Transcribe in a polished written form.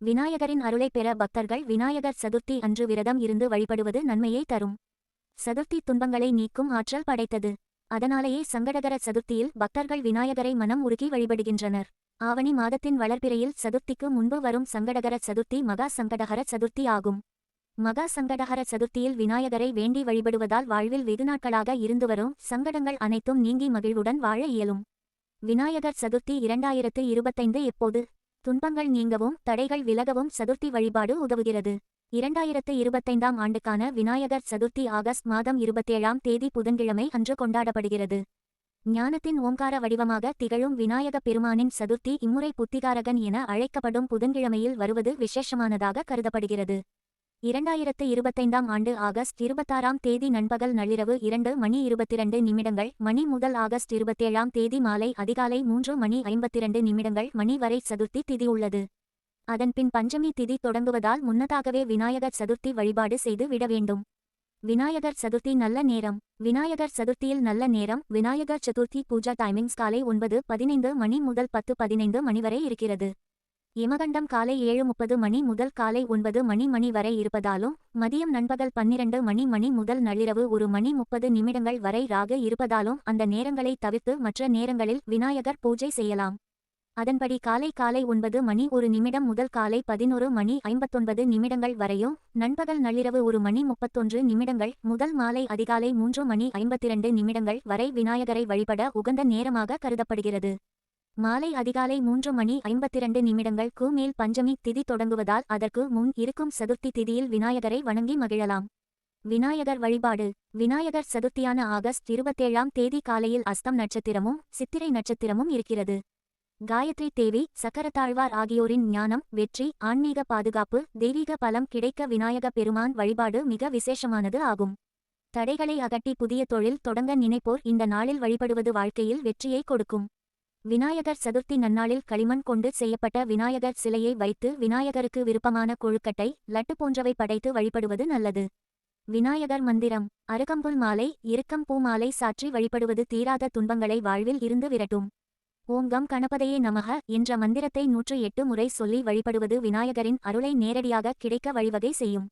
விநாயகரின் அருளைப் பெற பக்தர்கள் விநாயகர் சதுர்த்தி அன்று விரதம் இருந்து வழிபடுவது நன்மையை தரும். சதுர்த்தி துன்பங்களை நீக்கும் ஆற்றல் படைத்தது. அதனாலேயே சங்கடகர சதுர்த்தியில் பக்தர்கள் விநாயகரை மனம் உருகி வழிபடுகின்றனர். ஆவணி மாதத்தின் வளர்பிறையில் சதுர்த்திக்கு முன்பு வரும் சங்கடகர சதுர்த்தி மகா சங்கடஹர சதுர்த்தி ஆகும். மகா சங்கடஹர சதுர்த்தியில் விநாயகரை வேண்டி வழிபடுவதால் வாழ்வில் வெகுநாட்களாக இருந்து வரும் சங்கடங்கள் அனைத்தும் நீங்கி மகிழ்வுடன் வாழ இயலும். விநாயகர் சதுர்த்தி 2025 எப்போது? துன்பங்கள் நீங்கவும் தடைகள் விலகவும் சதுர்த்தி வழிபாடு உதவுகிறது. 2025ஆம் ஆண்டுக்கான விநாயகர் சதுர்த்தி ஆகஸ்ட் மாதம் 27ஆம் தேதி புதன்கிழமை அன்று கொண்டாடப்படுகிறது. ஞானத்தின் ஓங்கார வடிவமாக திகழும் விநாயக பெருமானின் சதுர்த்தி இம்முறை புத்திகாரகன் என அழைக்கப்படும் புதன்கிழமையில் வருவது விசேஷமானதாக கருதப்படுகிறது. 2025ஆம் ஆண்டு ஆகஸ்ட் 26ஆம் தேதி நண்பகல் நள்ளிரவு 2:22 மணி முதல் ஆகஸ்ட் 27ஆம் தேதி மாலை அதிகாலை 3:52 மணி வரை சதுர்த்தி திதி உள்ளது. அதன்பின் பஞ்சமி திதி தொடங்குவதால் முன்னதாகவே விநாயகர் சதுர்த்தி வழிபாடு செய்து விட வேண்டும். விநாயகர் சதுர்த்தி நல்ல நேரம். விநாயகர் சதுர்த்தியில் நல்ல நேரம். விநாயகர் சதுர்த்தி பூஜா டைமிங்ஸ் காலை 9:15 மணி முதல் 10:15 மணி வரை இருக்கிறது. யமகண்டம் காலை 7:30 மணி முதல் காலை 9 மணி வரை இருப்பதாலும் மதியம் நண்பகல் 12 மணி முதல் நள்ளிரவு 1:30 வரை ராகு இருப்பதாலும் அந்த நேரங்களை தவிர்த்து மற்ற நேரங்களில் விநாயகர் பூஜை செய்யலாம். அதன்படி காலை 9:01 முதல் காலை 11:59 வரையும் நண்பகல் நள்ளிரவு 1:31 முதல் மாலை அதிகாலை 3:52 வரை விநாயகரை வழிபட உகந்த நேரமாக கருதப்படுகிறது. மாலை அதிகாலை 3:52க்கு மேல் பஞ்சமி திதி தொடங்குவதால் அதற்கு முன் இருக்கும் சதுர்த்தி திதியில் விநாயகரை வணங்கி மகிழலாம். விநாயகர் வழிபாடு. விநாயகர் சதுர்த்தியான ஆகஸ்ட் 27ஆம் தேதி காலையில் அஸ்தம் நட்சத்திரமும் சித்திரை நட்சத்திரமும் இருக்கிறது. காயத்ரி தேவி சக்கரத்தாழ்வார் ஆகியோரின் ஞானம் வெற்றி ஆன்மீக பாதுகாப்பு தெய்வீக பலம் கிடைக்க விநாயக பெருமான் வழிபாடு மிக விசேஷமானது ஆகும். தடைகளை அகற்றி புதிய தொழில் தொடங்க நினைப்போர் இந்த நாளில் வழிபடுவது வாழ்க்கையில் வெற்றியை கொடுக்கும். விநாயகர் சதுர்த்தி நன்னாளில் களிமண் கொண்டு செய்யப்பட்ட விநாயகர் சிலையை வைத்து விநாயகருக்கு விருப்பமான கொழுக்கட்டை லட்டு போன்றவை படைத்து வழிபடுவது நல்லது. விநாயகர் மந்திரம். அருகம்புல் மாலை இறுக்கம் பூ மாலை சாற்றி வழிபடுவது தீராத துன்பங்களை வாழ்வில் இருந்து விரட்டும். ஓம் கம் கணபதையே நமக என்ற மந்திரத்தை 108 முறை சொல்லி வழிபடுவது விநாயகரின் அருளை நேரடியாக கிடைக்க வழிவகை செய்யும்.